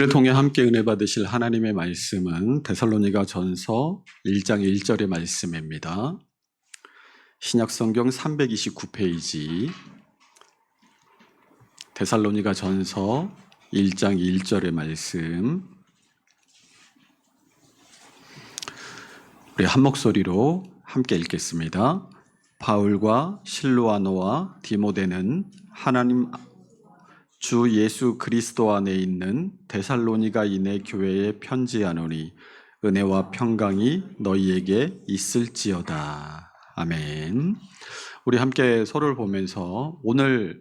를 통해 함께 은혜 받으실 하나님의 말씀은 데살로니가 전서 1장 1절의 말씀입니다. 신약성경 329페이지 데살로니가 전서 1장 1절의 말씀, 우리 한 목소리로 함께 읽겠습니다. 바울과 실로아노와 디모데는 하나님 주 예수 그리스도 안에 있는 데살로니가인의 교회에 편지하노니 은혜와 평강이 너희에게 있을지어다. 아멘. 우리 함께 서로를 보면서 오늘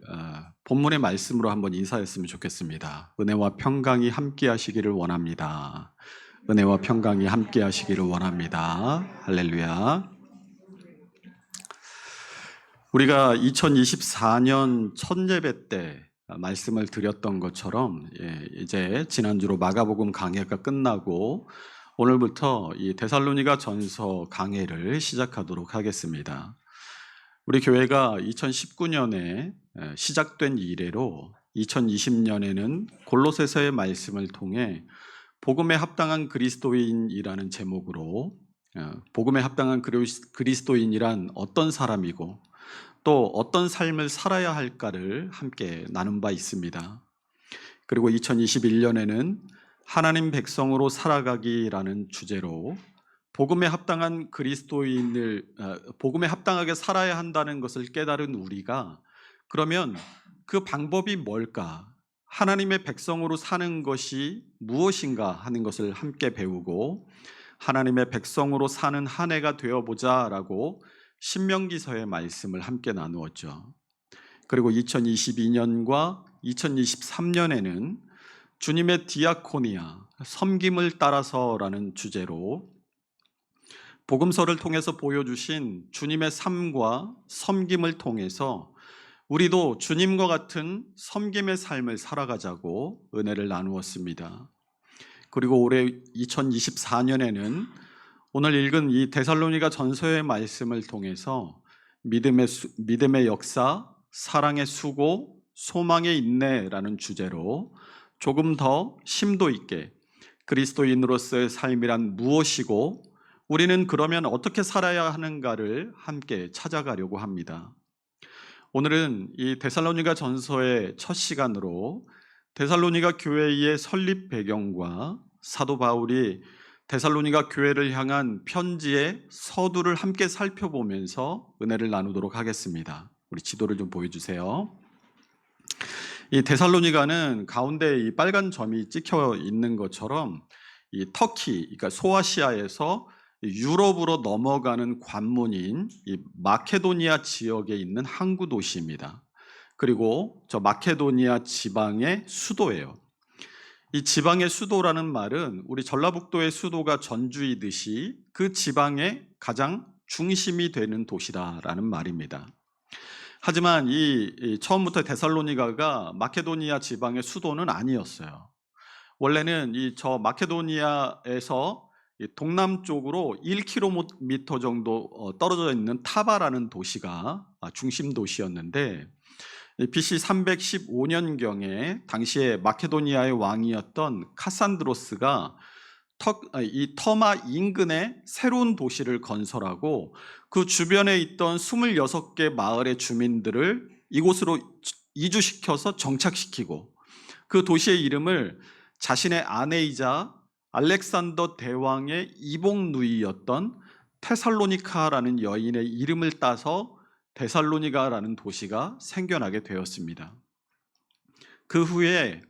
본문의 말씀으로 한번 인사했으면 좋겠습니다. 은혜와 평강이 함께 하시기를 원합니다. 은혜와 평강이 함께 하시기를 원합니다. 할렐루야. 우리가 2024년 첫 예배 때 말씀을 드렸던 것처럼 이제 지난주로 마가복음 강해가 끝나고 오늘부터 이 데살로니가 전서 강해를 시작하도록 하겠습니다. 우리 교회가 2019년에 시작된 이래로 2020년에는 골로새서의 말씀을 통해 복음에 합당한 그리스도인이라는 제목으로 복음에 합당한 그리스도인이란 어떤 사람이고 또 어떤 삶을 살아야 할까를 함께 나눈 바 있습니다. 그리고 2021년에는 하나님 백성으로 살아가기라는 주제로 복음에 합당한 복음에 합당하게 살아야 한다는 것을 깨달은 우리가 그러면 그 방법이 뭘까? 하나님의 백성으로 사는 것이 무엇인가 하는 것을 함께 배우고 하나님의 백성으로 사는 한 해가 되어보자라고 신명기서의 말씀을 함께 나누었죠. 그리고 2022년과 2023년에는 주님의 디아코니아, 섬김을 따라서라는 주제로 복음서를 통해서 보여주신 주님의 삶과 섬김을 통해서 우리도 주님과 같은 섬김의 삶을 살아가자고 은혜를 나누었습니다. 그리고 올해 2024년에는 오늘 읽은 이 데살로니가 전서의 말씀을 통해서 믿음의 역사, 사랑의 수고, 소망의 인내라는 주제로 조금 더 심도 있게 그리스도인으로서의 삶이란 무엇이고 우리는 그러면 어떻게 살아야 하는가를 함께 찾아가려고 합니다. 오늘은 이 데살로니가 전서의 첫 시간으로 데살로니가 교회의 설립 배경과 사도 바울이 데살로니가 교회를 향한 편지의 서두를 함께 살펴보면서 은혜를 나누도록 하겠습니다. 우리 지도를 좀 보여주세요. 이 데살로니가는 가운데 이 빨간 점이 찍혀 있는 것처럼 이 터키, 그러니까 소아시아에서 유럽으로 넘어가는 관문인 이 마케도니아 지역에 있는 항구 도시입니다. 그리고 저 마케도니아 지방의 수도예요. 이 지방의 수도라는 말은 우리 전라북도의 수도가 전주이듯이 그 지방의 가장 중심이 되는 도시다라는 말입니다. 하지만 처음부터 데살로니가가 마케도니아 지방의 수도는 아니었어요. 원래는 저 마케도니아에서 동남쪽으로 1km 정도 떨어져 있는 타바라는 도시가 중심 도시였는데 BC 315년경에 당시에 마케도니아의 왕이었던 카산드로스가 이 터마 인근에 새로운 도시를 건설하고 그 주변에 있던 26개 마을의 주민들을 이곳으로 이주시켜서 정착시키고 그 도시의 이름을 자신의 아내이자 알렉산더 대왕의 이복 누이였던 테살로니카라는 여인의 이름을 따서 데살로니가라는 도시가 생겨나게 되었습니다. 그 후에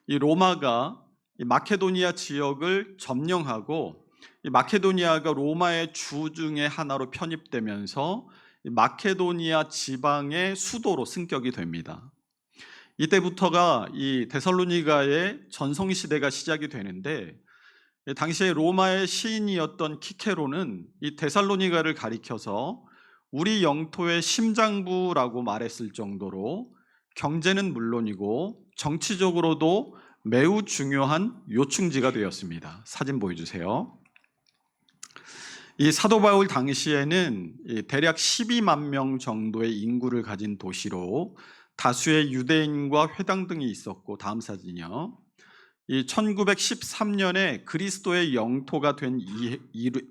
이 로마가 이 마케도니아 지역을 점령하고 이 마케도니아가 로마의 주 중에 하나로 편입되면서 이 마케도니아 지방의 수도로 승격이 됩니다. 이때부터가 이 데살로니가의 전성시대가 시작이 되는데 당시에 로마의 시인이었던 키케로는 이 데살로니가를 가리켜서 우리 영토의 심장부라고 말했을 정도로 경제는 물론이고 정치적으로도 매우 중요한 요충지가 되었습니다. 사진 보여주세요. 이 사도 바울 당시에는 대략 12만 명 정도의 인구를 가진 도시로 다수의 유대인과 회당 등이 있었고, 다음 사진이요. 이 1913년에 그리스도의 영토가 된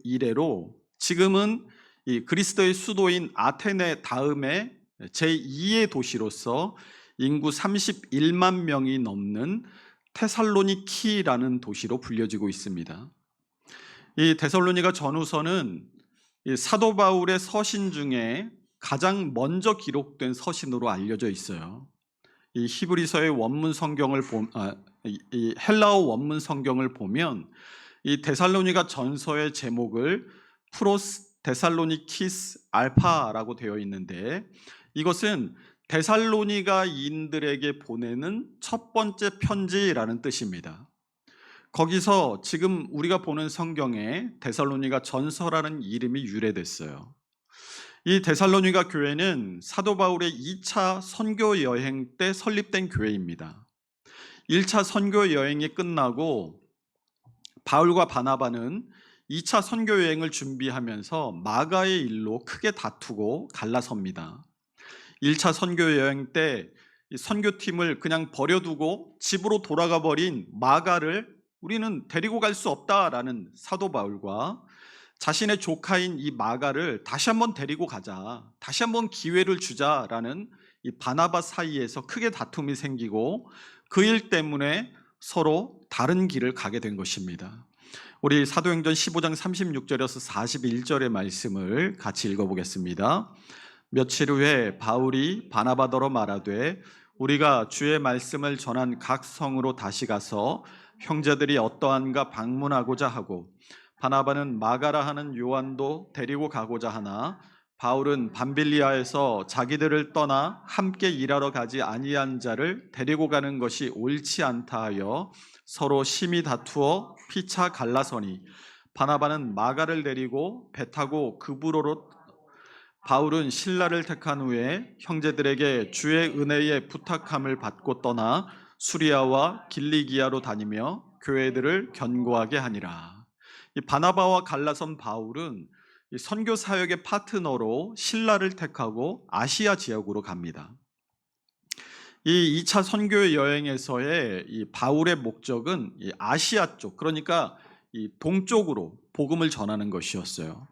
이래로 지금은 이 그리스도의 수도인 아테네 다음에 제2의 도시로서 인구 31만 명이 넘는 테살로니키라는 도시로 불려지고 있습니다. 이 데살로니가 전후서는 이 사도 바울의 서신 중에 가장 먼저 기록된 서신으로 알려져 있어요. 이 히브리서의 원문 성경을 이 헬라어 원문 성경을 보면 이 데살로니가 전서의 제목을 프로스 데살로니키스 알파라고 되어 있는데, 이것은 데살로니가인들에게 보내는 첫 번째 편지라는 뜻입니다. 거기서 지금 우리가 보는 성경에 데살로니가 전서라는 이름이 유래됐어요. 이 데살로니가 교회는 사도 바울의 2차 선교 여행 때 설립된 교회입니다. 1차 선교 여행이 끝나고 바울과 바나바는 2차 선교 여행을 준비하면서 마가의 일로 크게 다투고 갈라섭니다. 1차 선교 여행 때 선교팀을 그냥 버려두고 집으로 돌아가 버린 마가를 우리는 데리고 갈 수 없다라는 사도 바울과 자신의 조카인 이 마가를 다시 한번 데리고 가자, 다시 한번 기회를 주자라는 이 바나바 사이에서 크게 다툼이 생기고 그 일 때문에 서로 다른 길을 가게 된 것입니다. 우리 사도행전 15장 36절에서 41절의 말씀을 같이 읽어보겠습니다. 며칠 후에 바울이 바나바더러 말하되 우리가 주의 말씀을 전한 각 성으로 다시 가서 형제들이 어떠한가 방문하고자 하고, 바나바는 마가라 하는 요한도 데리고 가고자 하나 바울은 밤빌리아에서 자기들을 떠나 함께 일하러 가지 아니한 자를 데리고 가는 것이 옳지 않다 하여 서로 심히 다투어 피차 갈라서니, 바나바는 마가를 데리고 배 타고 그브로로, 바울은 신라를 택한 후에 형제들에게 주의 은혜에 부탁함을 받고 떠나 수리아와 길리기아로 다니며 교회들을 견고하게 하니라. 이 바나바와 갈라선 바울은 이 선교 사역의 파트너로 신라를 택하고 아시아 지역으로 갑니다. 이 2차 선교 여행에서의 이 바울의 목적은 이 아시아 쪽, 그러니까 이 동쪽으로 복음을 전하는 것이었어요.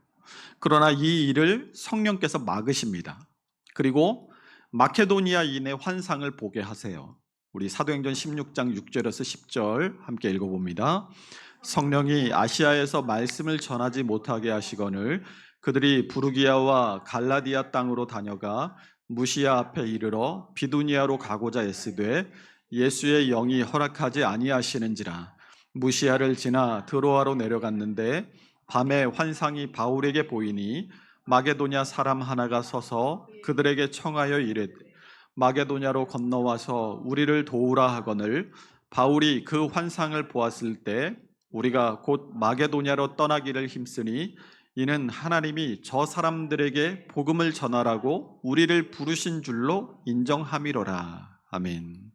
그러나 이 일을 성령께서 막으십니다. 그리고 마케도니아인의 환상을 보게 하세요. 우리 사도행전 16장 6절에서 10절 함께 읽어봅니다. 성령이 아시아에서 말씀을 전하지 못하게 하시거늘 그들이 부르기아와 갈라디아 땅으로 다녀가 무시아 앞에 이르러 비두니아로 가고자 애쓰되 예수의 영이 허락하지 아니하시는지라. 무시아를 지나 드로아로 내려갔는데 밤에 환상이 바울에게 보이니 마게도냐 사람 하나가 서서 그들에게 청하여 이르되 마게도냐로 건너와서 우리를 도우라 하거늘, 바울이 그 환상을 보았을 때 우리가 곧 마게도냐로 떠나기를 힘쓰니 이는 하나님이 저 사람들에게 복음을 전하라고 우리를 부르신 줄로 인정함이로라. 아멘.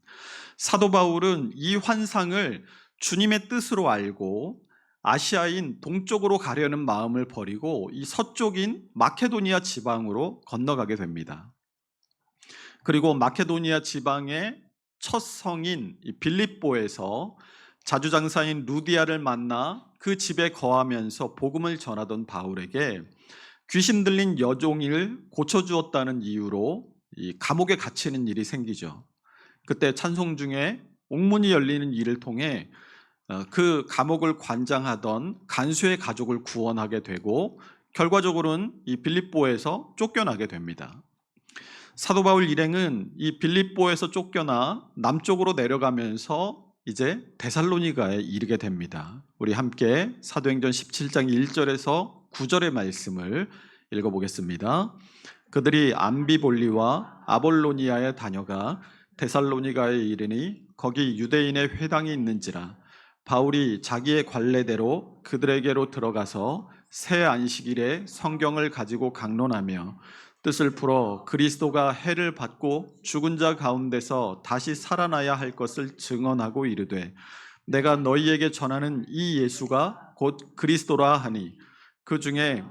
사도 바울은 이 환상을 주님의 뜻으로 알고 아시아인 동쪽으로 가려는 마음을 버리고 이 서쪽인 마케도니아 지방으로 건너가게 됩니다. 그리고 마케도니아 지방의 첫 성인 빌립보에서 자주장사인 루디아를 만나 그 집에 거하면서 복음을 전하던 바울에게 귀신 들린 여종을 고쳐주었다는 이유로 이 감옥에 갇히는 일이 생기죠. 그때 찬송 중에 옥문이 열리는 일을 통해 그 감옥을 관장하던 간수의 가족을 구원하게 되고 결과적으로는 이 빌립보에서 쫓겨나게 됩니다. 사도 바울 일행은 이 빌립보에서 쫓겨나 남쪽으로 내려가면서 이제 데살로니가에 이르게 됩니다. 우리 함께 사도행전 17장 1절에서 9절의 말씀을 읽어보겠습니다. 그들이 암비볼리와 아볼로니아에 다녀가 데살로니가에 이르니 거기 유대인의 회당이 있는지라. 바울이 자기의 관례대로 그들에게로 들어가서 새 안식일에 성경을 가지고 강론하며 뜻을 풀어 그리스도가 해를 받고 죽은 자 가운데서 다시 살아나야 할 것을 증언하고 이르되 내가 너희에게 전하는 이 예수가 곧 그리스도라 하니, 그 중에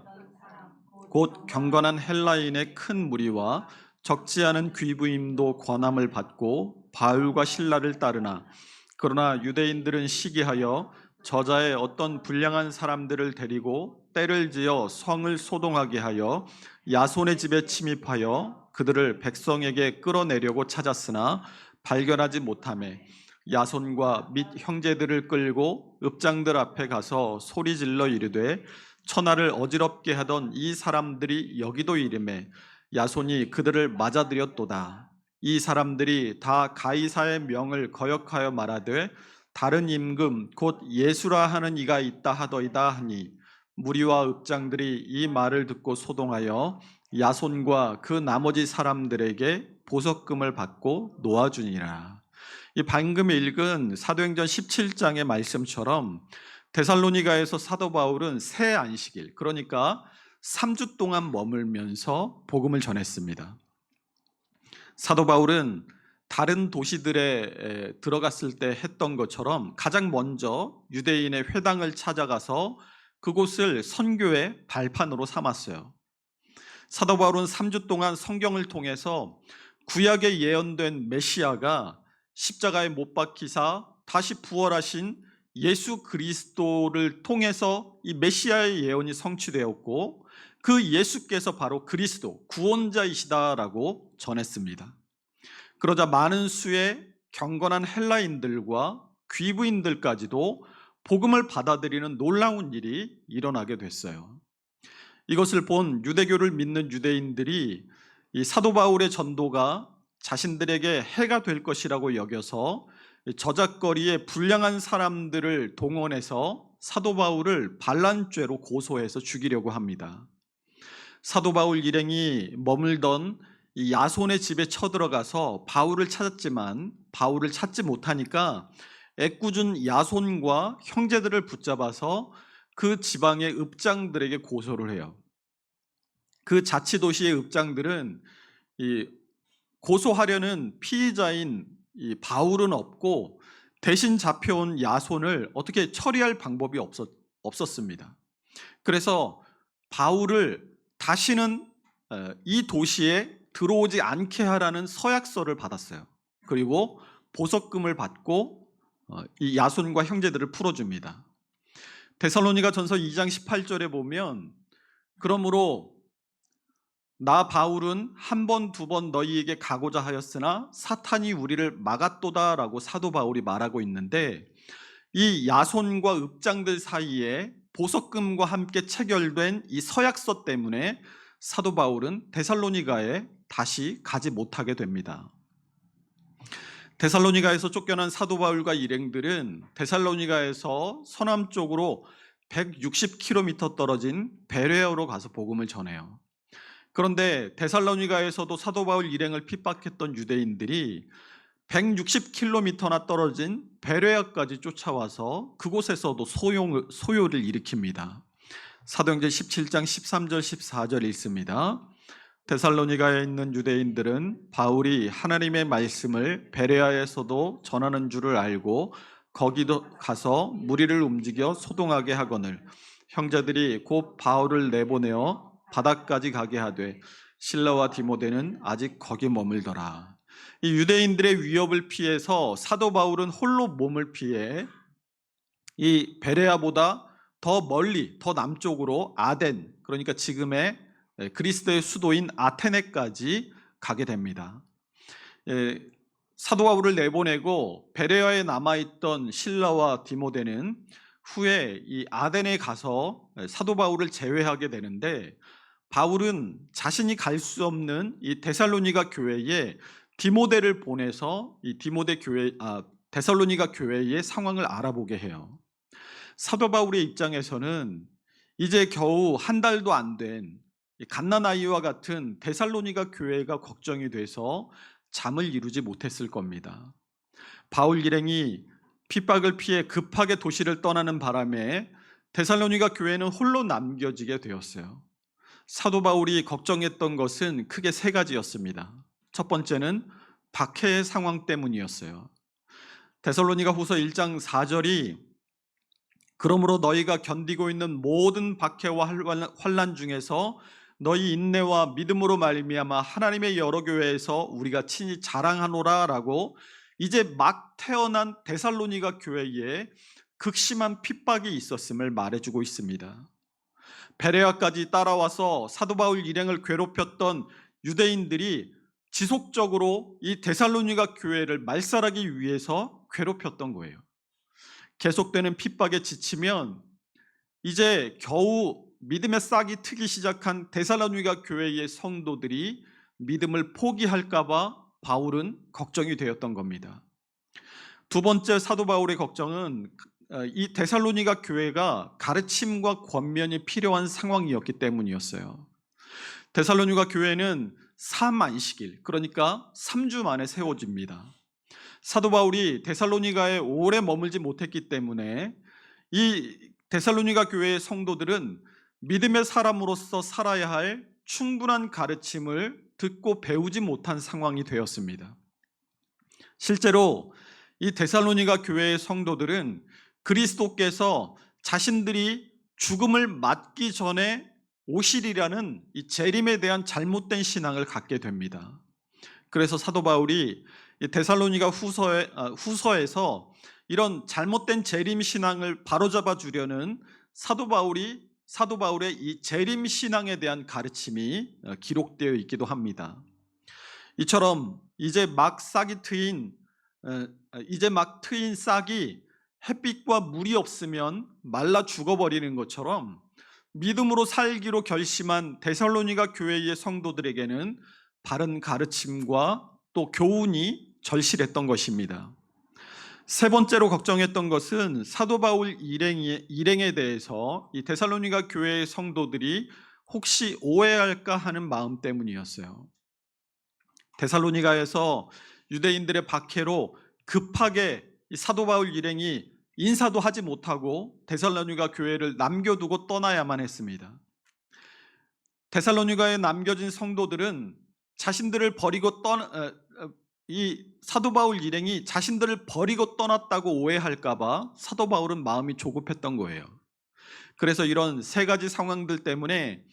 곧 경건한 헬라인의 큰 무리와 적지 않은 귀부임도 권함을 받고 바울과 신라를 따르나 그러나 유대인들은 시기하여 저자의 어떤 불량한 사람들을 데리고 떼를 지어 성을 소동하게 하여 야손의 집에 침입하여 그들을 백성에게 끌어내려고 찾았으나 발견하지 못하매 야손과 및 형제들을 끌고 읍장들 앞에 가서 소리질러 이르되 천하를 어지럽게 하던 이 사람들이 여기도 이르매 야손이 그들을 맞아들였도다. 이 사람들이 다 가이사의 명을 거역하여 말하되 다른 임금 곧 예수라 하는 이가 있다 하더이다 하니 무리와 읍장들이 이 말을 듣고 소동하여 야손과 그 나머지 사람들에게 보석금을 받고 놓아주니라. 이 방금 읽은 사도행전 17장의 말씀처럼 데살로니가에서 사도 바울은 새 안식일, 그러니까 3주 동안 머물면서 복음을 전했습니다. 사도 바울은 다른 도시들에 들어갔을 때 했던 것처럼 가장 먼저 유대인의 회당을 찾아가서 그곳을 선교의 발판으로 삼았어요. 사도 바울은 3주 동안 성경을 통해서 구약에 예언된 메시아가 십자가에 못 박히사 다시 부활하신 예수 그리스도를 통해서 이 메시아의 예언이 성취되었고 그 예수께서 바로 그리스도 구원자이시다라고 전했습니다. 그러자 많은 수의 경건한 헬라인들과 귀부인들까지도 복음을 받아들이는 놀라운 일이 일어나게 됐어요. 이것을 본 유대교를 믿는 유대인들이 이 사도 바울의 전도가 자신들에게 해가 될 것이라고 여겨서 저작거리에 불량한 사람들을 동원해서 사도 바울을 반란죄로 고소해서 죽이려고 합니다. 사도 바울 일행이 머물던 이 야손의 집에 쳐들어가서 바울을 찾았지만 바울을 찾지 못하니까 애꿎은 야손과 형제들을 붙잡아서 그 지방의 읍장들에게 고소를 해요. 그 자치도시의 읍장들은 이 고소하려는 피의자인 이 바울은 없고 대신 잡혀온 야손을 어떻게 처리할 방법이 없었습니다. 그래서 바울을 다시는 이 도시에 들어오지 않게 하라는 서약서를 받았어요. 그리고 보석금을 받고 이 야손과 형제들을 풀어줍니다. 데살로니가 전서 2장 18절에 보면 그러므로 나 바울은 한 번, 두 번 너희에게 가고자 하였으나 사탄이 우리를 막았도다라고 사도 바울이 말하고 있는데 이 야손과 읍장들 사이에 보석금과 함께 체결된 이 서약서 때문에 사도 바울은 데살로니가에 다시 가지 못하게 됩니다. 데살로니가에서 쫓겨난 사도 바울과 일행들은 데살로니가에서 서남쪽으로 160km 떨어진 베레아로 가서 복음을 전해요. 그런데 데살로니가에서도 사도 바울 일행을 핍박했던 유대인들이 160km나 떨어진 베레아까지 쫓아와서 그곳에서도 소요를 일으킵니다. 사도행전 17장 13절 14절 읽습니다. 데살로니가에 있는 유대인들은 바울이 하나님의 말씀을 베레아에서도 전하는 줄을 알고 거기도 가서 무리를 움직여 소동하게 하거늘 형제들이 곧 바울을 내보내어 바다까지 가게 하되 실라와 디모데는 아직 거기 머물더라. 이 유대인들의 위협을 피해서 사도 바울은 홀로 몸을 피해 이 베레아보다 더 멀리 더 남쪽으로 아덴, 그러니까 지금의 그리스도의 수도인 아테네까지 가게 됩니다. 사도 바울을 내보내고 베레아에 남아있던 실라와 디모데는 후에 이 아덴에 가서 사도 바울을 제외하게 되는데 바울은 자신이 갈 수 없는 이 데살로니가 교회에 디모데를 보내서 이 데살로니가 교회의 상황을 알아보게 해요. 사도 바울의 입장에서는 이제 겨우 한 달도 안 된 갓나나이와 같은 데살로니가 교회가 걱정이 돼서 잠을 이루지 못했을 겁니다. 바울 일행이 핍박을 피해 급하게 도시를 떠나는 바람에 데살로니가 교회는 홀로 남겨지게 되었어요. 사도 바울이 걱정했던 것은 크게 세 가지였습니다. 첫 번째는 박해의 상황 때문이었어요. 데살로니가 후서 1장 4절이 그러므로 너희가 견디고 있는 모든 박해와 환난 중에서 너희 인내와 믿음으로 말미암아 하나님의 여러 교회에서 우리가 친히 자랑하노라 라고 이제 막 태어난 데살로니가 교회에 극심한 핍박이 있었음을 말해주고 있습니다. 베레아까지 따라와서 사도 바울 일행을 괴롭혔던 유대인들이 지속적으로 이 데살로니가 교회를 말살하기 위해서 괴롭혔던 거예요. 계속되는 핍박에 지치면 이제 겨우 믿음의 싹이 트기 시작한 데살로니가 교회의 성도들이 믿음을 포기할까 봐 바울은 걱정이 되었던 겁니다. 두 번째 사도 바울의 걱정은 이 데살로니가 교회가 가르침과 권면이 필요한 상황이었기 때문이었어요. 데살로니가 교회는 사만식일, 그러니까 3주 만에 세워집니다. 사도 바울이 데살로니가에 오래 머물지 못했기 때문에 이 데살로니가 교회의 성도들은 믿음의 사람으로서 살아야 할 충분한 가르침을 듣고 배우지 못한 상황이 되었습니다. 실제로 이 데살로니가 교회의 성도들은 그리스도께서 자신들이 죽음을 맞기 전에 오시리라는 이 재림에 대한 잘못된 신앙을 갖게 됩니다. 그래서 사도 바울이 데살로니가 후서에서 이런 잘못된 재림 신앙을 바로잡아 주려는 사도 바울의 이 재림 신앙에 대한 가르침이 기록되어 있기도 합니다. 이처럼 이제 막 트인 싹이 햇빛과 물이 없으면 말라 죽어버리는 것처럼 믿음으로 살기로 결심한 데살로니가 교회의 성도들에게는 바른 가르침과 또 교훈이 절실했던 것입니다. 세 번째로 걱정했던 것은 사도 바울 일행에 대해서 이 데살로니가 교회의 성도들이 혹시 오해할까 하는 마음 때문이었어요. 데살로니가에서 유대인들의 박해로 급하게 사도 바울 일행이 인사도 하지 못하고 데살로니가 교회를 남겨두고 떠나야만 했습니다. 데살로니가에 남겨진 성도들은 자신들을 버리고 이 사도 바울 일행이 자신들을 버리고 떠났다고 오해할까봐 사도 바울은 마음이 조급했던 거예요. 그래서 이런 세 가지 상황들 때문에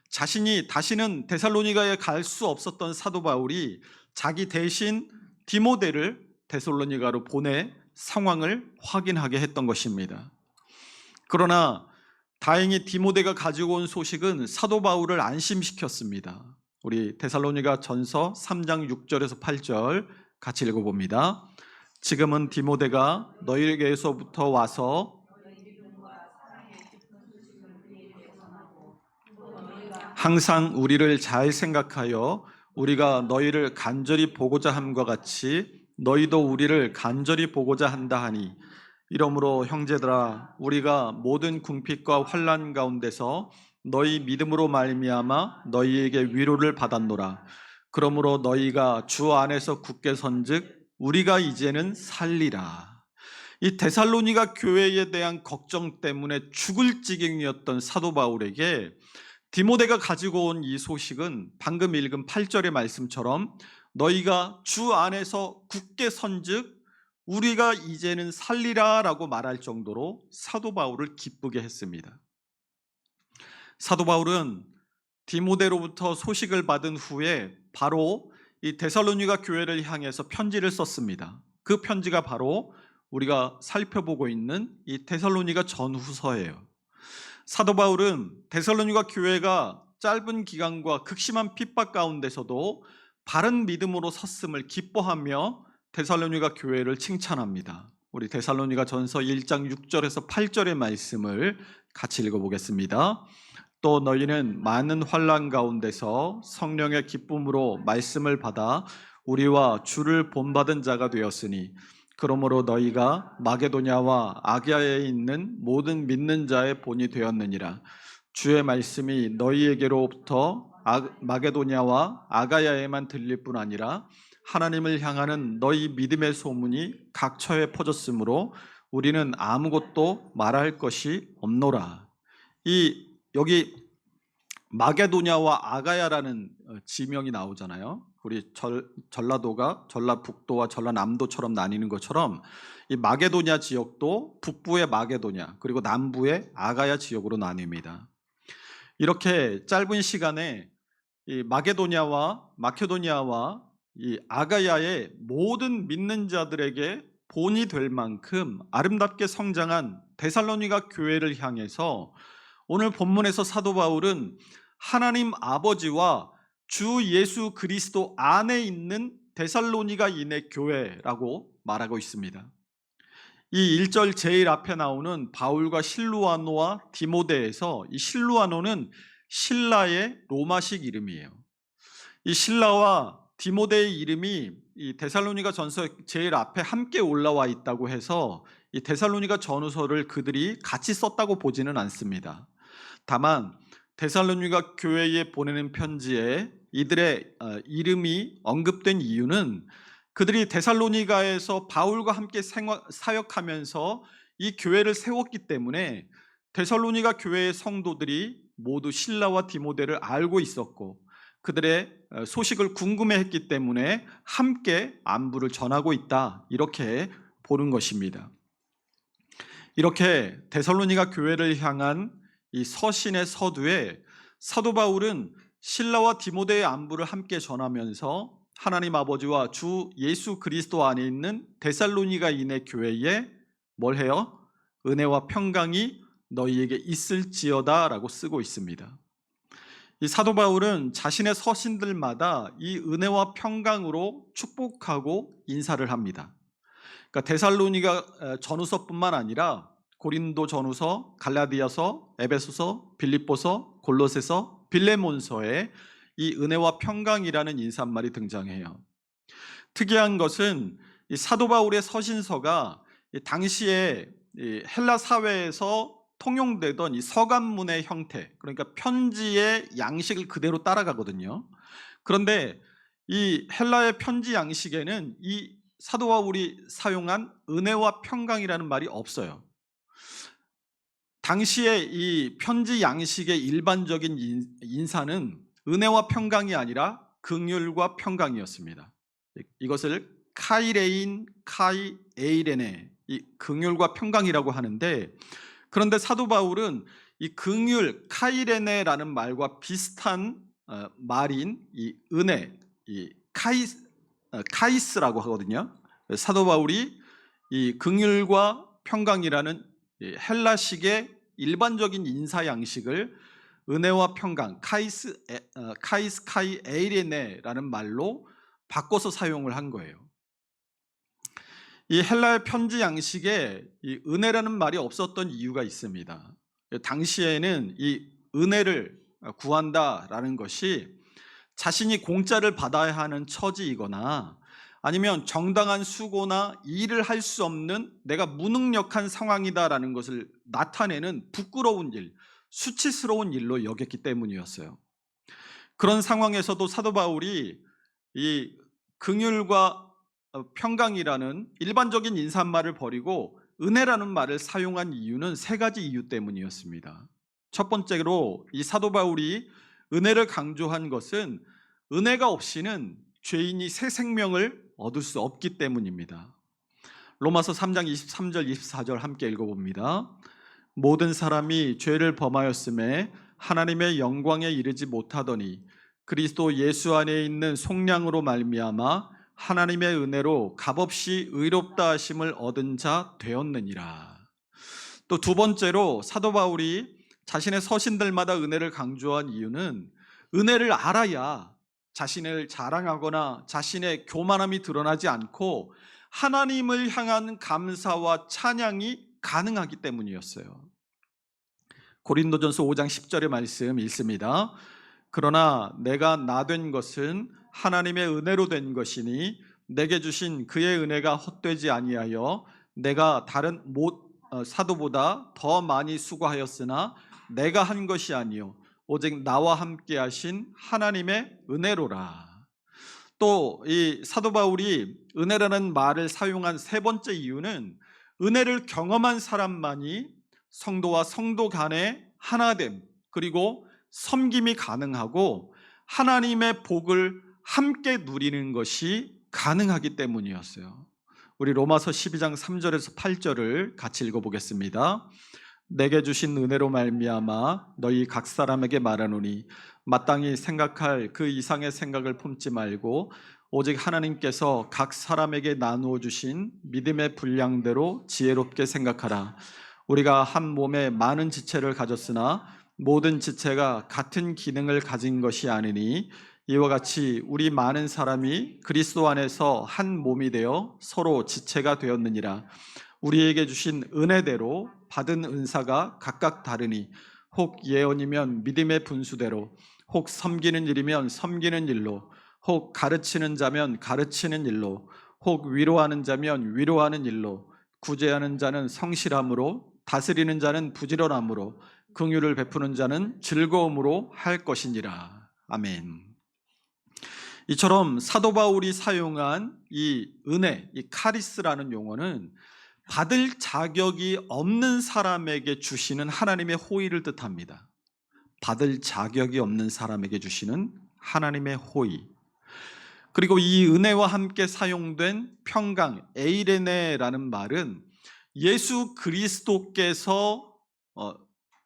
자신이 다시는 데살로니가에 갈 수 없었던 사도 바울이 자기 대신 디모데를 데살로니가로 보내 상황을 확인하게 했던 것입니다. 그러나 다행히 디모데가 가지고 온 소식은 사도 바울을 안심시켰습니다. 우리 데살로니가 전서 3장 6절에서 8절 같이 읽어봅니다. 지금은 디모데가 너희에게서부터 와서 항상 우리를 잘 생각하여 우리가 너희를 간절히 보고자 함과 같이 너희도 우리를 간절히 보고자 한다 하니, 이러므로 형제들아 우리가 모든 궁핍과 환난 가운데서 너희 믿음으로 말미암아 너희에게 위로를 받았노라. 그러므로 너희가 주 안에서 굳게 선즉 우리가 이제는 살리라. 이 데살로니가 교회에 대한 걱정 때문에 죽을 지경이었던 사도 바울에게 디모데가 가지고 온 이 소식은 방금 읽은 8절의 말씀처럼 너희가 주 안에서 굳게 선즉 우리가 이제는 살리라 라고 말할 정도로 사도 바울을 기쁘게 했습니다. 사도 바울은 디모데로부터 소식을 받은 후에 바로 이 데살로니가 교회를 향해서 편지를 썼습니다. 그 편지가 바로 우리가 살펴보고 있는 이 데살로니가 전후서예요. 사도 바울은 데살로니가 교회가 짧은 기간과 극심한 핍박 가운데서도 바른 믿음으로 섰음을 기뻐하며 데살로니가 교회를 칭찬합니다. 우리 데살로니가 전서 1장 6절에서 8절의 말씀을 같이 읽어보겠습니다. 또 너희는 많은 환난 가운데서 성령의 기쁨으로 말씀을 받아 우리와 주를 본받은 자가 되었으니, 그러므로 너희가 마게도냐와 아기야에 있는 모든 믿는 자의 본이 되었느니라. 주의 말씀이 너희에게로부터 마게도냐와 아가야에만 들릴 뿐 아니라 하나님을 향하는 너희 믿음의 소문이 각처에 퍼졌으므로 우리는 아무것도 말할 것이 없노라. 여기 마게도냐와 아가야라는 지명이 나오잖아요. 우리 전라도가 전라북도와 전라남도처럼 나뉘는 것처럼 이 마게도냐 지역도 북부의 마게도냐 그리고 남부의 아가야 지역으로 나뉩니다. 이렇게 짧은 시간에 이 마케도니아와 이 아가야의 모든 믿는 자들에게 본이 될 만큼 아름답게 성장한 데살로니가 교회를 향해서 오늘 본문에서 사도 바울은 하나님 아버지와 주 예수 그리스도 안에 있는 데살로니가인의 교회라고 말하고 있습니다. 이 1절 제일 앞에 나오는 바울과 실루아노와 디모데에서 이 실루아노는 신라의 로마식 이름이에요. 이 신라와 디모데의 이름이 이 데살로니가 전서 제일 앞에 함께 올라와 있다고 해서 이 데살로니가 전후서를 그들이 같이 썼다고 보지는 않습니다. 다만 데살로니가 교회에 보내는 편지에 이들의 이름이 언급된 이유는 그들이 데살로니가에서 바울과 함께 사역하면서 이 교회를 세웠기 때문에 데살로니가 교회의 성도들이 모두 실라와 디모데를 알고 있었고 그들의 소식을 궁금해했기 때문에 함께 안부를 전하고 있다, 이렇게 보는 것입니다. 이렇게 데살로니가 교회를 향한 이 서신의 서두에 사도 바울은 실라와 디모데의 안부를 함께 전하면서 하나님 아버지와 주 예수 그리스도 안에 있는 데살로니가인의 교회에 뭘 해요? 은혜와 평강이 너희에게 있을지어다 라고 쓰고 있습니다. 이 사도 바울은 자신의 서신들마다 이 은혜와 평강으로 축복하고 인사를 합니다. 그러니까 데살로니가 전후서뿐만 아니라 고린도 전후서, 갈라디아서, 에베소서, 빌립보서, 골로새서, 빌레몬서에 이 은혜와 평강이라는 인사말이 등장해요. 특이한 것은 이 사도 바울의 서신서가 당시에 헬라 사회에서 통용되던 이 서간문의 형태, 그러니까 편지의 양식을 그대로 따라가거든요. 그런데 이 헬라의 편지 양식에는 이 사도 바울이 사용한 은혜와 평강이라는 말이 없어요. 당시에 이 편지 양식의 일반적인 인사는 은혜와 평강이 아니라 긍휼과 평강이었습니다. 이것을 카이레인 카이에이레네, 이 긍휼과 평강이라고 하는데, 그런데 사도 바울은 이 긍휼 카이레네라는 말과 비슷한 말인 이 은혜, 이 카이스라고 하거든요. 사도 바울이 이 긍휼과 평강이라는 헬라식의 일반적인 인사 양식을 은혜와 평강, 카이스 카이 에이레네라는 말로 바꿔서 사용을 한 거예요. 이 헬라의 편지 양식에 이 은혜라는 말이 없었던 이유가 있습니다. 당시에는 이 은혜를 구한다라는 것이 자신이 공짜를 받아야 하는 처지이거나 아니면 정당한 수고나 일을 할 수 없는 내가 무능력한 상황이다라는 것을 나타내는 부끄러운 일, 수치스러운 일로 여겼기 때문이었어요. 그런 상황에서도 사도 바울이 이 긍휼과 평강이라는 일반적인 인사말을 버리고 은혜라는 말을 사용한 이유는 세 가지 이유 때문이었습니다. 첫 번째로 이 사도 바울이 은혜를 강조한 것은 은혜가 없이는 죄인이 새 생명을 얻을 수 없기 때문입니다. 로마서 3장 23절 24절 함께 읽어봅니다. 모든 사람이 죄를 범하였음에 하나님의 영광에 이르지 못하더니 그리스도 예수 안에 있는 속량으로 말미암아 하나님의 은혜로 값없이 의롭다 하심을 얻은 자 되었느니라. 또 두 번째로 사도 바울이 자신의 서신들마다 은혜를 강조한 이유는 은혜를 알아야 자신을 자랑하거나 자신의 교만함이 드러나지 않고 하나님을 향한 감사와 찬양이 가능하기 때문이었어요. 고린도전서 5장 10절의 말씀 읽습니다. 그러나 내가 나 된 것은 하나님의 은혜로 된 것이니 내게 주신 그의 은혜가 헛되지 아니하여 내가 다른 사도보다 더 많이 수고하였으나 내가 한 것이 아니요 오직 나와 함께 하신 하나님의 은혜로라. 또 이 사도 바울이 은혜라는 말을 사용한 세 번째 이유는 은혜를 경험한 사람만이 성도와 성도 간의 하나됨, 그리고 섬김이 가능하고 하나님의 복을 함께 누리는 것이 가능하기 때문이었어요. 우리 로마서 12장 3절에서 8절을 같이 읽어보겠습니다. 내게 주신 은혜로 말미암아 너희 각 사람에게 말하노니 마땅히 생각할 그 이상의 생각을 품지 말고 오직 하나님께서 각 사람에게 나누어 주신 믿음의 분량대로 지혜롭게 생각하라. 우리가 한 몸에 많은 지체를 가졌으나 모든 지체가 같은 기능을 가진 것이 아니니 이와 같이 우리 많은 사람이 그리스도 안에서 한 몸이 되어 서로 지체가 되었느니라. 우리에게 주신 은혜대로 받은 은사가 각각 다르니 혹 예언이면 믿음의 분수대로, 혹 섬기는 일이면 섬기는 일로, 혹 가르치는 자면 가르치는 일로, 혹 위로하는 자면 위로하는 일로, 구제하는 자는 성실함으로, 다스리는 자는 부지런함으로, 긍휼을 베푸는 자는 즐거움으로 할 것이니라. 아멘. 이처럼 사도 바울이 사용한 이 은혜, 이 카리스라는 용어는 받을 자격이 없는 사람에게 주시는 하나님의 호의를 뜻합니다. 받을 자격이 없는 사람에게 주시는 하나님의 호의. 그리고 이 은혜와 함께 사용된 평강, 에이레네라는 말은 예수 그리스도께서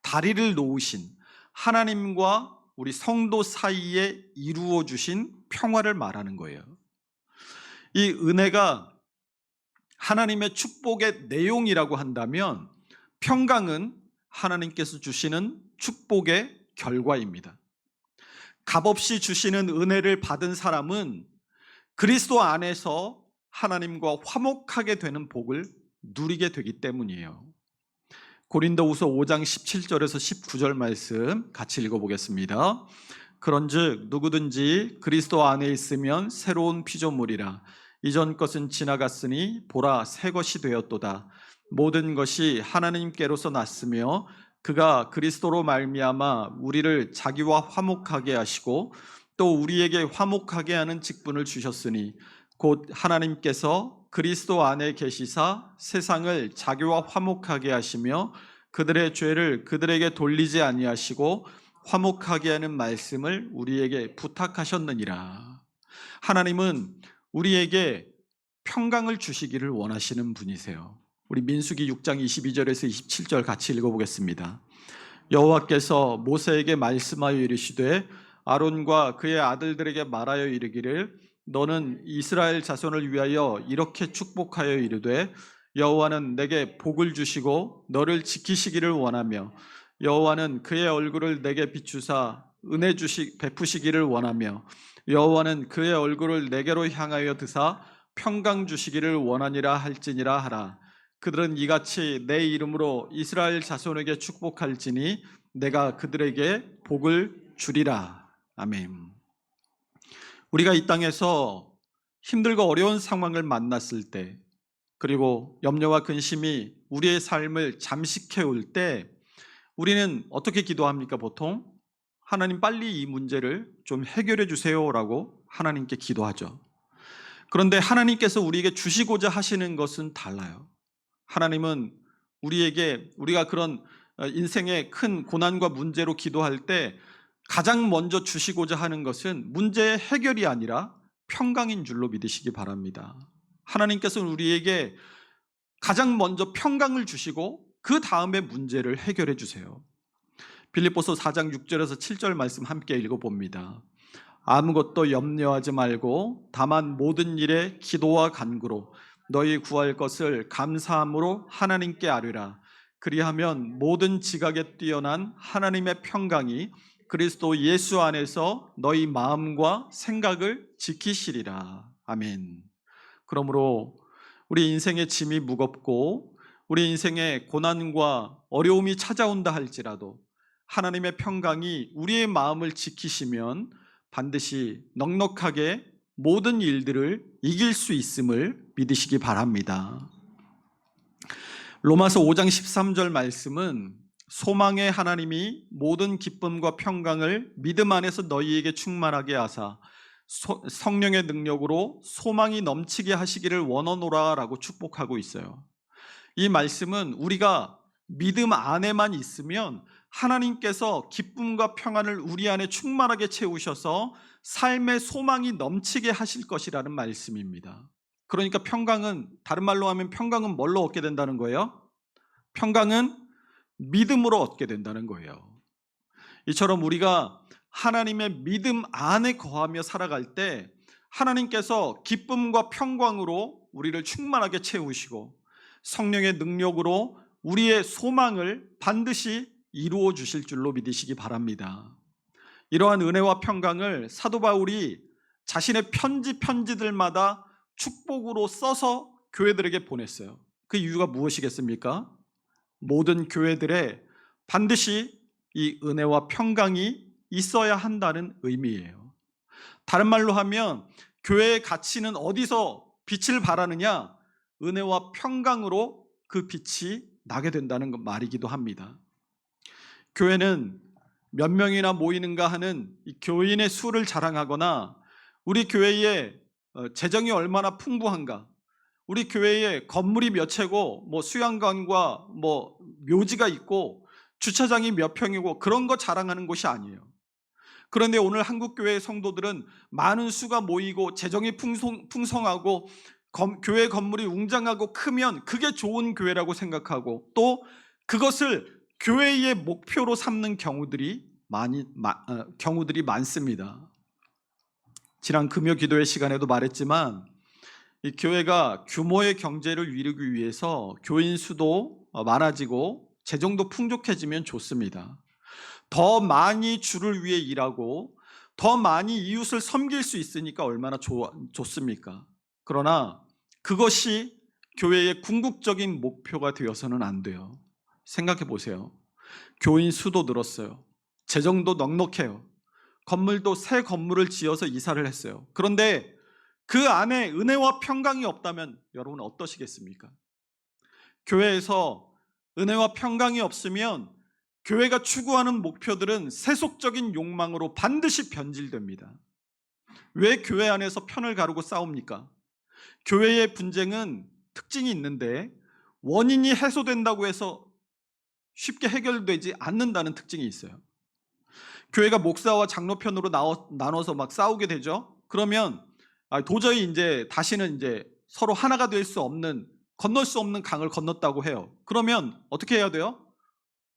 다리를 놓으신 하나님과 우리 성도 사이에 이루어 주신 평화를 말하는 거예요. 이 은혜가 하나님의 축복의 내용이라고 한다면 평강은 하나님께서 주시는 축복의 결과입니다. 값없이 주시는 은혜를 받은 사람은 그리스도 안에서 하나님과 화목하게 되는 복을 누리게 되기 때문이에요. 고린도후서 5장 17절에서 19절 말씀 같이 읽어보겠습니다. 그런즉 누구든지 그리스도 안에 있으면 새로운 피조물이라. 이전 것은 지나갔으니 보라 새 것이 되었도다. 모든 것이 하나님께로서 났으며 그가 그리스도로 말미암아 우리를 자기와 화목하게 하시고 또 우리에게 화목하게 하는 직분을 주셨으니 곧 하나님께서 그리스도 안에 계시사 세상을 자기와 화목하게 하시며 그들의 죄를 그들에게 돌리지 아니하시고 화목하게 하는 말씀을 우리에게 부탁하셨느니라. 하나님은 우리에게 평강을 주시기를 원하시는 분이세요. 우리 민수기 6장 22절에서 27절 같이 읽어보겠습니다. 여호와께서 모세에게 말씀하여 이르시되 아론과 그의 아들들에게 말하여 이르기를 너는 이스라엘 자손을 위하여 이렇게 축복하여 이르되 여호와는 내게 복을 주시고 너를 지키시기를 원하며 여호와는 그의 얼굴을 내게 비추사 은혜 베푸시기를 원하며 여호와는 그의 얼굴을 내게로 향하여 드사 평강 주시기를 원하니라 할지니라 하라. 그들은 이같이 내 이름으로 이스라엘 자손에게 축복할지니 내가 그들에게 복을 주리라. 아멘. 우리가 이 땅에서 힘들고 어려운 상황을 만났을 때 그리고 염려와 근심이 우리의 삶을 잠식해 올 때 우리는 어떻게 기도합니까? 보통 하나님 빨리 이 문제를 좀 해결해 주세요라고 하나님께 기도하죠. 그런데 하나님께서 우리에게 주시고자 하시는 것은 달라요. 하나님은 우리가 그런 인생의 큰 고난과 문제로 기도할 때 가장 먼저 주시고자 하는 것은 문제의 해결이 아니라 평강인 줄로 믿으시기 바랍니다. 하나님께서는 우리에게 가장 먼저 평강을 주시고 그 다음에 문제를 해결해 주세요. 빌립보서 4장 6절에서 7절 말씀 함께 읽어봅니다. 아무것도 염려하지 말고 다만 모든 일에 기도와 간구로 너희 구할 것을 감사함으로 하나님께 아뢰라. 그리하면 모든 지각에 뛰어난 하나님의 평강이 그리스도 예수 안에서 너희 마음과 생각을 지키시리라. 아멘. 그러므로 우리 인생의 짐이 무겁고 우리 인생의 고난과 어려움이 찾아온다 할지라도 하나님의 평강이 우리의 마음을 지키시면 반드시 넉넉하게 모든 일들을 이길 수 있음을 믿으시기 바랍니다. 로마서 5장 13절 말씀은 소망의 하나님이 모든 기쁨과 평강을 믿음 안에서 너희에게 충만하게 하사 성령의 능력으로 소망이 넘치게 하시기를 원하노라 라고 축복하고 있어요. 이 말씀은 우리가 믿음 안에만 있으면 하나님께서 기쁨과 평안을 우리 안에 충만하게 채우셔서 삶의 소망이 넘치게 하실 것이라는 말씀입니다. 그러니까 평강은, 다른 말로 하면 평강은 뭘로 얻게 된다는 거예요? 평강은 믿음으로 얻게 된다는 거예요. 이처럼 우리가 하나님의 믿음 안에 거하며 살아갈 때 하나님께서 기쁨과 평강으로 우리를 충만하게 채우시고 성령의 능력으로 우리의 소망을 반드시 이루어 주실 줄로 믿으시기 바랍니다. 이러한 은혜와 평강을 사도 바울이 자신의 편지들마다 축복으로 써서 교회들에게 보냈어요. 그 이유가 무엇이겠습니까? 모든 교회들에 반드시 이 은혜와 평강이 있어야 한다는 의미예요. 다른 말로 하면 교회의 가치는 어디서 빛을 발하느냐? 은혜와 평강으로 그 빛이 나게 된다는 말이기도 합니다. 교회는 몇 명이나 모이는가 하는 이 교인의 수를 자랑하거나 우리 교회의 재정이 얼마나 풍부한가, 우리 교회에 건물이 몇 채고 수양관과 묘지가 있고 주차장이 몇 평이고 그런 거 자랑하는 곳이 아니에요. 그런데 오늘 한국교회의 성도들은 많은 수가 모이고 재정이 풍성하고 교회 건물이 웅장하고 크면 그게 좋은 교회라고 생각하고 또 그것을 교회의 목표로 삼는 경우들이 많습니다. 지난 금요 기도회 시간에도 말했지만 이 교회가 규모의 경제를 이루기 위해서 교인 수도 많아지고 재정도 풍족해지면 좋습니다. 더 많이 주를 위해 일하고 더 많이 이웃을 섬길 수 있으니까 얼마나 좋습니까? 그러나 그것이 교회의 궁극적인 목표가 되어서는 안 돼요. 생각해 보세요. 교인 수도 늘었어요. 재정도 넉넉해요. 건물도 새 건물을 지어서 이사를 했어요. 그런데 그 안에 은혜와 평강이 없다면 여러분 어떠시겠습니까? 교회에서 은혜와 평강이 없으면 교회가 추구하는 목표들은 세속적인 욕망으로 반드시 변질됩니다. 왜 교회 안에서 편을 가르고 싸웁니까? 교회의 분쟁은 특징이 있는데 원인이 해소된다고 해서 쉽게 해결되지 않는다는 특징이 있어요. 교회가 목사와 장로 편으로 나눠서 막 싸우게 되죠. 그러면 도저히 다시는 서로 하나가 될 수 없는, 건널 수 없는 강을 건넜다고 해요. 그러면 어떻게 해야 돼요?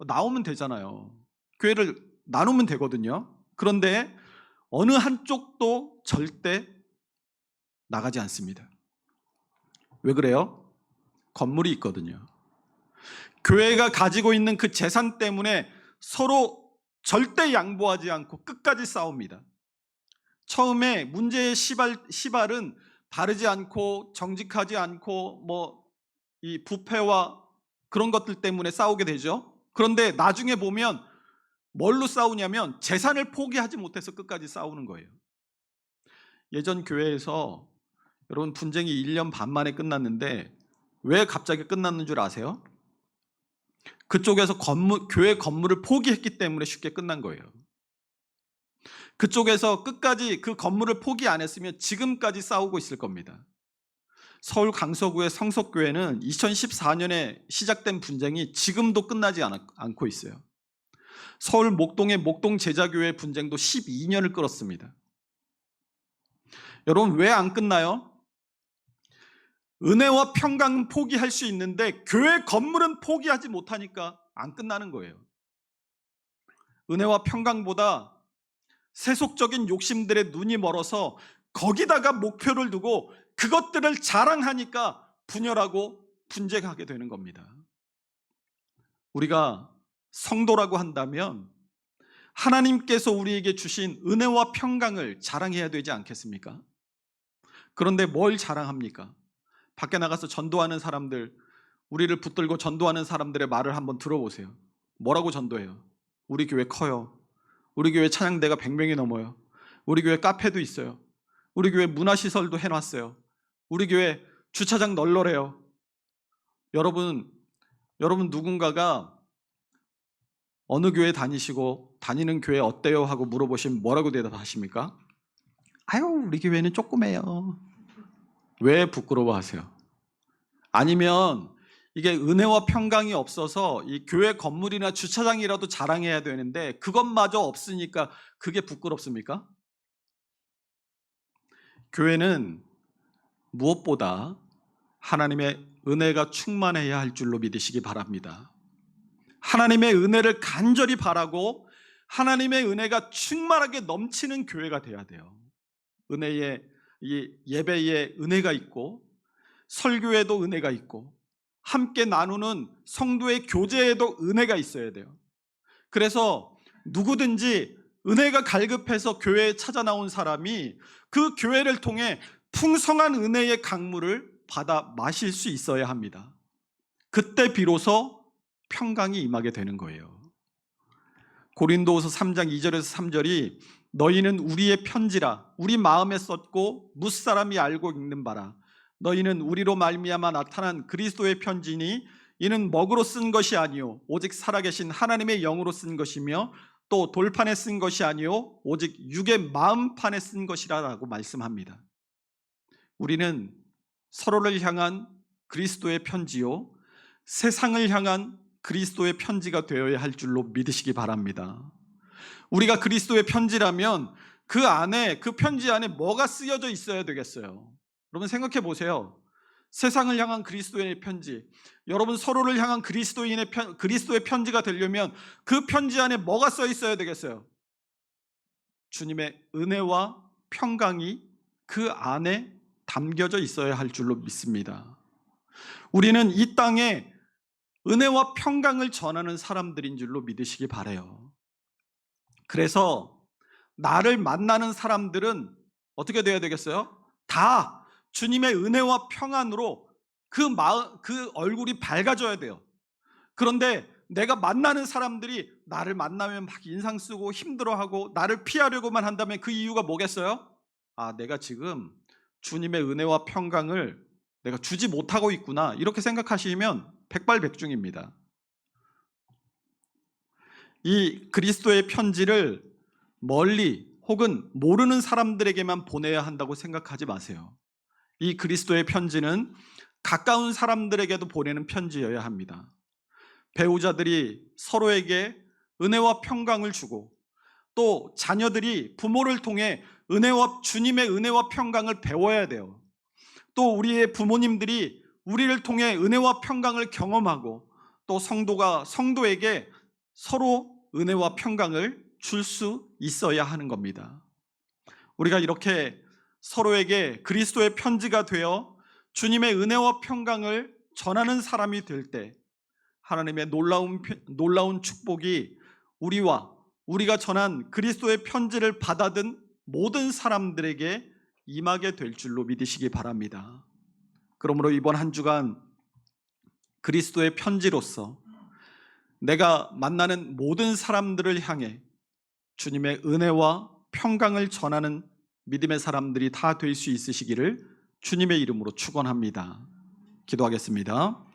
나오면 되잖아요. 교회를 나누면 되거든요. 그런데 어느 한쪽도 절대 나가지 않습니다. 왜 그래요? 건물이 있거든요. 교회가 가지고 있는 그 재산 때문에 서로 절대 양보하지 않고 끝까지 싸웁니다. 처음에 문제의 시발은 바르지 않고 정직하지 않고 이 부패와 그런 것들 때문에 싸우게 되죠. 그런데 나중에 보면 뭘로 싸우냐면 재산을 포기하지 못해서 끝까지 싸우는 거예요. 예전 교회에서 여러분 분쟁이 1년 반 만에 끝났는데 왜 갑자기 끝났는 줄 아세요? 그쪽에서 교회 건물을 포기했기 때문에 쉽게 끝난 거예요. 그쪽에서 끝까지 그 건물을 포기 안 했으면 지금까지 싸우고 있을 겁니다. 서울 강서구의 성석교회는 2014년에 시작된 분쟁이 지금도 끝나지 않고 있어요. 서울 목동의 목동제자교회 분쟁도 12년을 끌었습니다. 여러분 왜 안 끝나요? 은혜와 평강은 포기할 수 있는데 교회 건물은 포기하지 못하니까 안 끝나는 거예요. 은혜와 평강보다 세속적인 욕심들의 눈이 멀어서 거기다가 목표를 두고 그것들을 자랑하니까 분열하고 분쟁하게 되는 겁니다. 우리가 성도라고 한다면 하나님께서 우리에게 주신 은혜와 평강을 자랑해야 되지 않겠습니까? 그런데 뭘 자랑합니까? 밖에 나가서 전도하는 사람들, 우리를 붙들고 전도하는 사람들의 말을 한번 들어보세요. 뭐라고 전도해요? 우리 교회 커요. 우리 교회 찬양대가 100명이 넘어요. 우리 교회 카페도 있어요. 우리 교회 문화시설도 해놨어요. 우리 교회 주차장 널널해요. 여러분 누군가가 어느 교회 다니시고 다니는 교회 어때요? 하고 물어보시면 뭐라고 대답하십니까? 아유, 우리 교회는 조그매요. 왜 부끄러워하세요? 아니면 이게 은혜와 평강이 없어서 이 교회 건물이나 주차장이라도 자랑해야 되는데 그것마저 없으니까 그게 부끄럽습니까? 교회는 무엇보다 하나님의 은혜가 충만해야 할 줄로 믿으시기 바랍니다. 하나님의 은혜를 간절히 바라고 하나님의 은혜가 충만하게 넘치는 교회가 돼야 돼요. 은혜의 이 예배에 은혜가 있고 설교에도 은혜가 있고 함께 나누는 성도의 교제에도 은혜가 있어야 돼요. 그래서 누구든지 은혜가 갈급해서 교회에 찾아 나온 사람이 그 교회를 통해 풍성한 은혜의 강물을 받아 마실 수 있어야 합니다. 그때 비로소 평강이 임하게 되는 거예요. 고린도후서 3장 2절에서 3절이 너희는 우리의 편지라 우리 마음에 썼고 무사람이 알고 읽는 바라 너희는 우리로 말미암아 나타난 그리스도의 편지니 이는 먹으로 쓴 것이 아니요 오직 살아계신 하나님의 영으로 쓴 것이며 또 돌판에 쓴 것이 아니요 오직 육의 마음판에 쓴 것이라라고 말씀합니다. 우리는 서로를 향한 그리스도의 편지요 세상을 향한 그리스도의 편지가 되어야 할 줄로 믿으시기 바랍니다. 우리가 그리스도의 편지라면 그 안에, 그 편지 안에 뭐가 쓰여져 있어야 되겠어요? 여러분 생각해 보세요. 세상을 향한 그리스도의 편지, 여러분 서로를 향한 그리스도의 편지가 되려면 그 편지 안에 뭐가 써 있어야 되겠어요? 주님의 은혜와 평강이 그 안에 담겨져 있어야 할 줄로 믿습니다. 우리는 이 땅에 은혜와 평강을 전하는 사람들인 줄로 믿으시기 바라요. 그래서 나를 만나는 사람들은 어떻게 되어야 되겠어요? 다 주님의 은혜와 평안으로 그 얼굴이 밝아져야 돼요. 그런데 내가 만나는 사람들이 나를 만나면 막 인상 쓰고 힘들어하고 나를 피하려고만 한다면 그 이유가 뭐겠어요? 아, 내가 지금 주님의 은혜와 평강을 내가 주지 못하고 있구나, 이렇게 생각하시면 백발백중입니다. 이 그리스도의 편지를 멀리 혹은 모르는 사람들에게만 보내야 한다고 생각하지 마세요. 이 그리스도의 편지는 가까운 사람들에게도 보내는 편지여야 합니다. 배우자들이 서로에게 은혜와 평강을 주고 또 자녀들이 부모를 통해 주님의 은혜와 평강을 배워야 돼요. 또 우리의 부모님들이 우리를 통해 은혜와 평강을 경험하고 또 성도가 성도에게 서로 은혜와 평강을 줄 수 있어야 하는 겁니다. 우리가 이렇게 서로에게 그리스도의 편지가 되어 주님의 은혜와 평강을 전하는 사람이 될 때 하나님의 놀라운 축복이 우리가 전한 그리스도의 편지를 받아든 모든 사람들에게 임하게 될 줄로 믿으시기 바랍니다. 그러므로 이번 한 주간 그리스도의 편지로서 내가 만나는 모든 사람들을 향해 주님의 은혜와 평강을 전하는 믿음의 사람들이 다 될 수 있으시기를 주님의 이름으로 축원합니다. 기도하겠습니다.